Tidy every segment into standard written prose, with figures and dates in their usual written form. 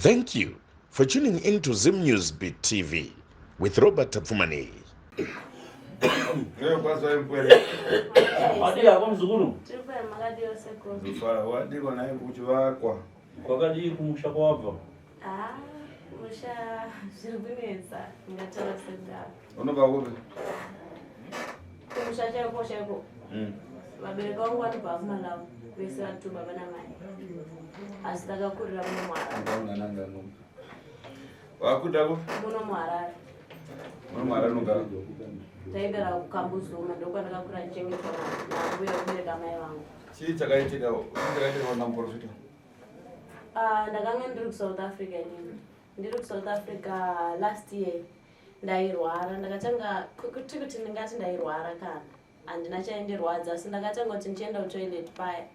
Thank you for tuning into Zim News Beat TV with Robert Tapfumani. Vabereki vangu vanobva kuMalawi vese vatatu baba namai asi takakurira muno muHarare. Wakudako? Muno muHarare. Muno muHarare unogara? Taigara kuKambuzuma ndokwandakakura ndichengetwa nambuya kubereka mai vangu. Chii chakaitika namuprofita? Ndakanga ndiri kuSouth Africa inini. Ndiri kuSouth Africa last year ndairwara ndakatanga kuti ndingati ndairwara kana handina chaindirwadza asi ndakatanga kuti ndichienda kutoilet paya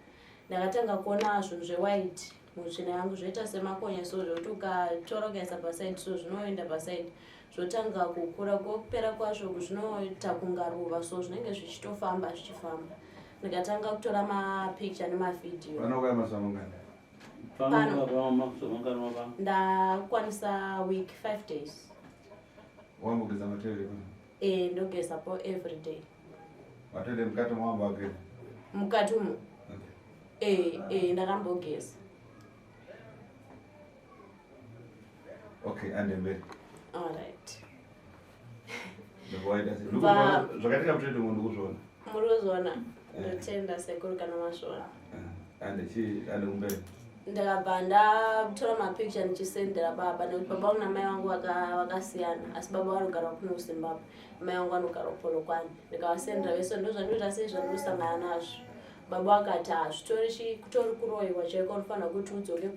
ndakatanga kuona zvinhu zvewhite mutsvina yangu zvoita semakonye so zvokuti ukatora ukaisa pasaidi so zvinoenda pasaidi zvotanga kukura kokupera kwazvo zvinoita kunga ruva so zvinenge zvichitofamba zvichifamba ndikatanga kutora mapicture nemavhidhiyo. Vanokaya mazuva mangani? Ndakwanisa week 5 days. Wambogeza matele? Ndogezapo every day. Matele mukati mwamba wake? Mukati umo? Ndakambogeza. Okay, and then alright. Zvakatika mutende mundu kuzvona? Muri kuzvona? Ndotenda sekuru kana masvona. Ande kumberi? Ndakabva ndatora mapicture ndichisendera baba nekuti baba vangu namai vangu vakasiyana asi baba vanogara kuno kuZimbabwe mai vangu vanogara kuPolokwane ndikavasendera vese ndozvandinoita sei zvandosangana nazvo. Baba akati hazvitori kutori kuroyiwa chaiko unofanira kuti udzoke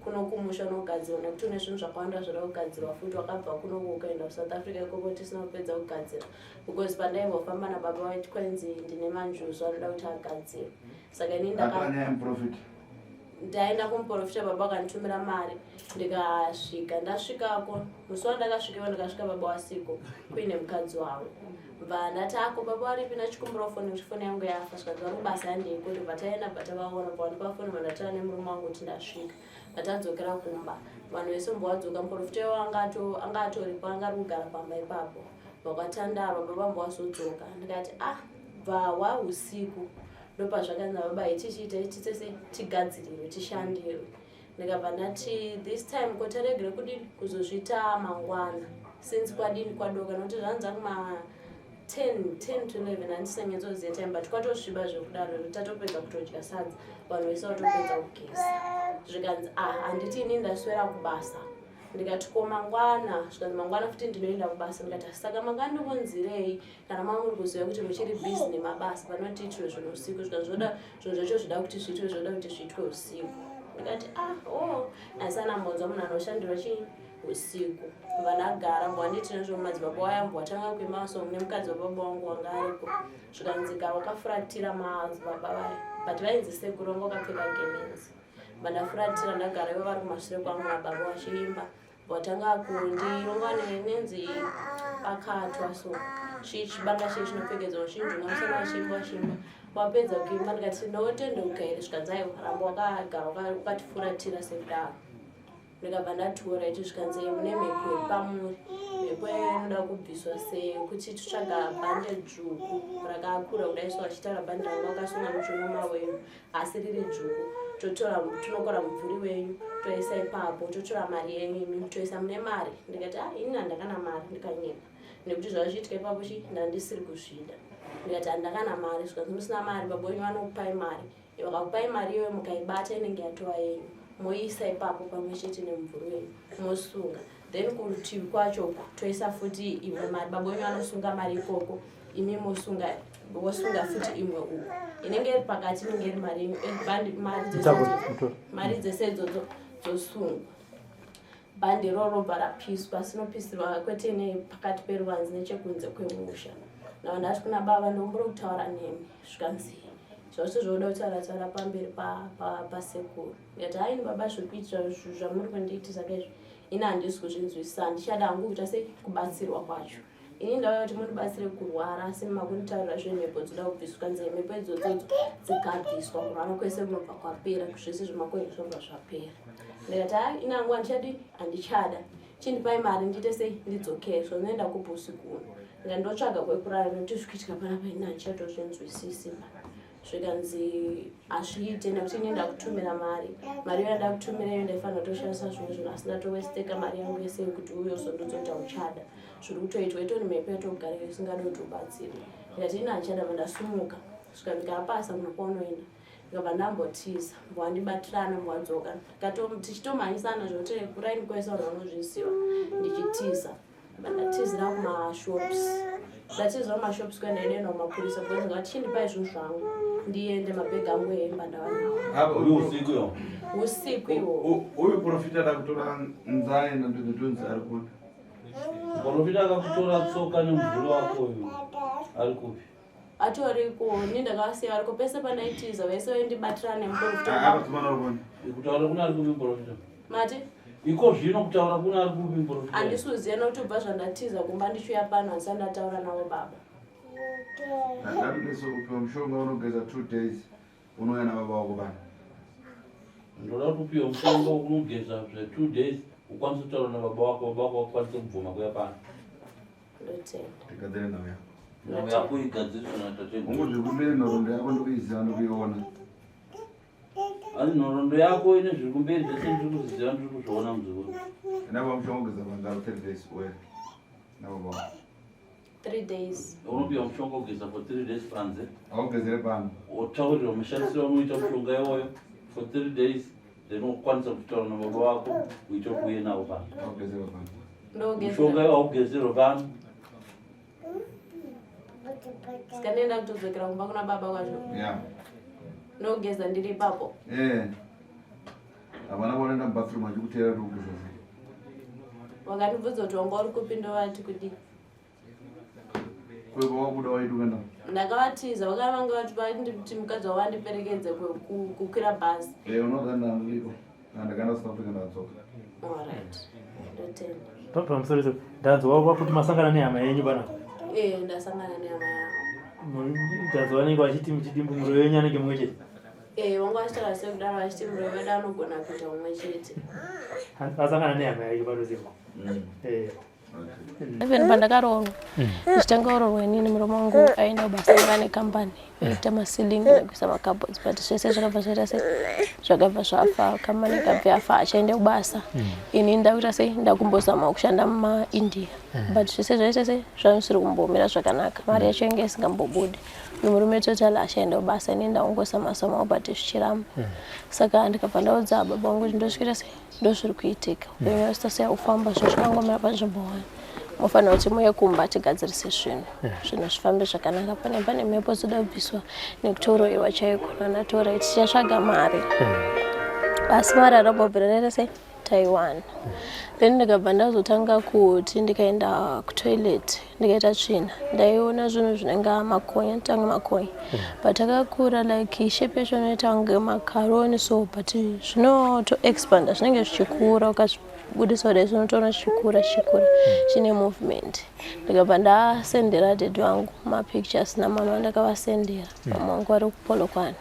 kuno kumusha unogadzirwa nekuti une zvinhu zvakawanda zviri kugadzirwa futi wakabva kuno ukaenda kuSouth Africa ikoko tisina kupedza kugadzira because pandaimbofamba nababa waiti kwenzi ndine manjuzu anoda kuti agadzire saka inini ndaenda kumuprofita baba akanditumira mari ndikasvika ndasvikako musi wandakasvikepo ndikasvika baba wasiko kuine mukadzi wavo bva ndati ako baba waripi ndachikumbirawo foni kuti foni yangu yafa zvikanzi vari kubasa yandeikoti bataenda batavaona pawandipa foni mandatara nemurume wangu kuti ndasvika batadzokera kumba vanhu vese mbowadzooka muprofita wavo anga atoripo anga ari kugara pamba ipapo vakatandarwa baba mbowazodzoka ndikati bva wausiku ndopazvakanzi baba itichiita ichitese tigadzirire tishandire ndikabva ndati this time kotaregere kudini kuzozviita mangwana since kwadini kwadoka nokuti zvanza kuma 10 to 11 handisanyatsooziva time but kwatosviba zvekudaro tatopedza kutodya sadza vanhu vese vatopedza kugeza zvikanzi handiti ini ndaswera kubasa ndikati ko mangwana zvikanzi mangwana futi ndinoenda kubasa ndikati saka mangwana ndokunzirei kana mamuri kuziva kuti muchiri busy nemabasa panoti itwe zvinhu usiku zvikanzi zvoda zvinhu zvacho zvoda kuti zviitwe zvoda kuti zviitwe usiku ndikati aisanambonzwa munhu anoshandira chii usiku vanagara mbwanditi nezvo madzibaba wayambo watanga kuimba so nemukadzi wababa wangu wanga ariko zvikanzika vakafuratira madzibaba vaya but vainzi sekuru vanga vakapfeka gemenzi vandafuratira ndagara ivo vari kumashure kwangu nababa vachiimba watanga kundironga nenzi pakatwa so chibanga chii chinopfekedzwa uchinjunga musana vachimba wapedza kuimba ndikati ndotendeuka here zvikanzi ramba wakagara ukatifuratira sekudaro ndikabva ndatora iti zvikanzi mune mhepo iri pamuri mhepo inoda kubviswa sei kuti titsvaga bhande dzvuku rakakura kudai so vachitaura bhande ranga vakasunga muchunoma wenyu asi riri dzvuku tinokora mubvuri wenyu toisa ipapo totora mari yenyu imi toisa mune mari ndikati ini handakana mari ndikanyeka nekuti zvazviitika ipapo ndandisiri kuzvida ndikati handakana mari zvikanzi musina mari baba wenyu vanokupai mari vakakupai mari iyoyo mukaibata inenge yatova yenyu moisa ipapo pamwe chete nemumvuri wenyu mosunga then kurutivi kwacho toisa futi imwe mari baba wenyu anosunga mari ikoko imi mosunga futi imwe uko inenge iri pakati inenge iri mari yenyu mari dzese idzodzo dzosungwa bhandi rorobva rapiswa sinopisirwa kwete nepakati peruvanzi nechekunze kwemusha nava ndati kuna baba ndomburi kutaura nemi zvikanzi zvose zvoda kutaura pamberi pasekuru ndikati haini baba zvekuitira zvamuri kundiitisa kaizvo ini handisi kuzvinzwisisa ndichada hangu kuita sei kubatsirwa kwacho ini ndauya kuti mundibatsire kurwara asi makunditaurira zvenhepo dzoda kubviswa kanzi mhepo idzodzo dzikabviswa kurwara kwese kunobva kwapera zvese zvemakwenzi zvinobva zvapera ndikati hai ina nguva ndichadi handichada chindipai mari ndiite sei ndidzokere zvonoenda kubhusikuno ndotsvaga kwekurara nokuti zvikiitika panapa ina handichatozvinzwisisi zvikanzi hazviite nekuti ini ndakutumira mari iyo ndakutumira iyo ndaifanira kutoshandisa zvimwe zvinhu asi ndatowesteka mari yangu yese yekuti uyozondozoti hauchada zviri kutoitwa itoni mhepo yatokugarira isingadi kuti ubatsire ndikati ina handichada mandasumuka svika ndikapasa kuna kwaunoenda ndikabva ndambotiza mbowandibatirana mbowadzoka tichitomhanyisana zvokuti kuraini kwese vanhu vanozviziva ndichitiza ndatizira kumashops kwendaenda kumapurisa because ngati chindipai zvinhu zvangu ndiende mabhegi angu ehemba ndava nawo usiku iwo uyu profita atakutora nzai nandozotonzi ari kupi profita akakutora tsoka nemvuri wako uyu ari kupi atoriko nindakasiya ariko pese pandaitiza vese vaindibatirana nemuprofita akatumana rukoni kutaura kuna ari kupi profita mati iko zvino kutaura kuna ari kupi profita handisuziva nokuti ubva zvandatiza kumba ndichiuya pano handisa ndataura navo baba ndatideso kupiwa mushonga unogeza 2 days unouya nababa wako bana ndoda kuti upiwa mushonga unogeza zve2 days ukwanise kutaura nababa wako vakwanise kubvuma kuya pano ndotenda tigadzire nhau yako nhau yako igadziriswa natate ungozvikumbire nhorondo yako ndokuiziva ndokuiona asi nhorondo yako ine zviri kumberi zvese ndiri kuziziva ndiri kuzviona muzvikuru nababa mushonga ugeza pangaro 3 days uye nababa wako 3 days unopiwa mushonga ugeza for 3 days panze augezere pano wotaurirwa mushandisiro unoita mushonga iwoyo for 3 days then ukwanisa kutaura nababa wako uite kuye navo pano augezere pano mushonga iwo haugezerwa pano saka ndienda kutodzokera kumba kuna baba kwazvo ya ndogeza ndiri ipapo havana vonoenda mubathroom achikuteera ndokugeza sei wakandibvudza kuti wanga uri kupi ndovati kudi kwepa wabuda waitukaenda ndakavatiza vakavanga vati mukadzi wavo andiperekedze kukwira bhazi unozandandiliko andakaenda south africa ndadzoka alright ndotenda pamusoro ndanzwa kuti masangana nehama yenyu panapa ndasangana nehama yangu ndanzwa vanenge vachiti muchidimbu murove wenyu anenge mumwe chete vanga vachitaura sekudaro vachiti murove wedu anogona kuita mumwe chete asangana nehama yayo padozimba even pandakaroorwa ndichitanga kuroorwa inini muromo wangu aenda kubasa nekambani ita masilingi nekuisa makabhodzi but zvese zvakabva zvaita sei zvakabva zvafa kambani ikabva yafa achaenda kubasa ini ndakuita sei ndakumbozama kushanda mumaindia but zvese zvaita sei zvangu zvisiri kumbomira zvakanaka mari yacho inge isingambobudi uyu murume totally achaenda kubasa ini ndaungozama but zvichiramba saka ndikabva ndaudza baba vangu kuti ndosvikira sei ndozviri kuitika upenyu wasita sei ufamba zvo zvakangomira panzvimbo wani mofanira kuti muye kumba tigadzirise zvinhu zvifambe zvakanaka pane mhepo dzoda kubviswa nekutooroyiwa chaiko nanatora tichatsvaga mari asi mari arambobvira ndaita sei Taiwan then ndikabva ndazotanga kuti ndikaenda kutoilet ndikaita tsvina ndaiona zvinhu zvinenge makonye nditanga makonye but takakura like shape yacho inoita kunge makaroni so but zvinotoexpanda zvinenge zvichikura ukazvibudisa kudai zvinotoona zvichikura chine movement ndikabva ndasendera dad wangu mapictures namama ndakavasendera mama wangu ari kupolokwana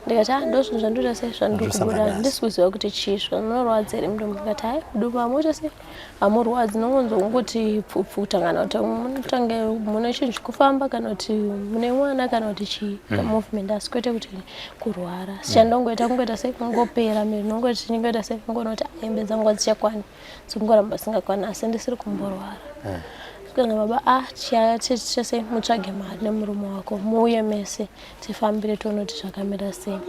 ndikati ndozvinhu zvandoita sei zvandiri kubuda ndisi kuziva kuti chii zvamunorwadza here mudombo ndikati hai mudombo hamuita sei hamurwadzi nongonzwa kungoti pfupfuta kana kuti munotange mune chinhu chikufamba kana kuti mune mwana kana kuti chii movement asi kwete kuti kurwara sichandongoita kungoita sei kungopera miri nongoti chingoita sei kungoona kuti hembe dzangu hadzichakwani dzikungoramba dzisingakwani asi ndisiri kumborwara kana baba tichase mutsvage mari nemurume wako muuye mese tifambire tonoti zvakamira sei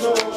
no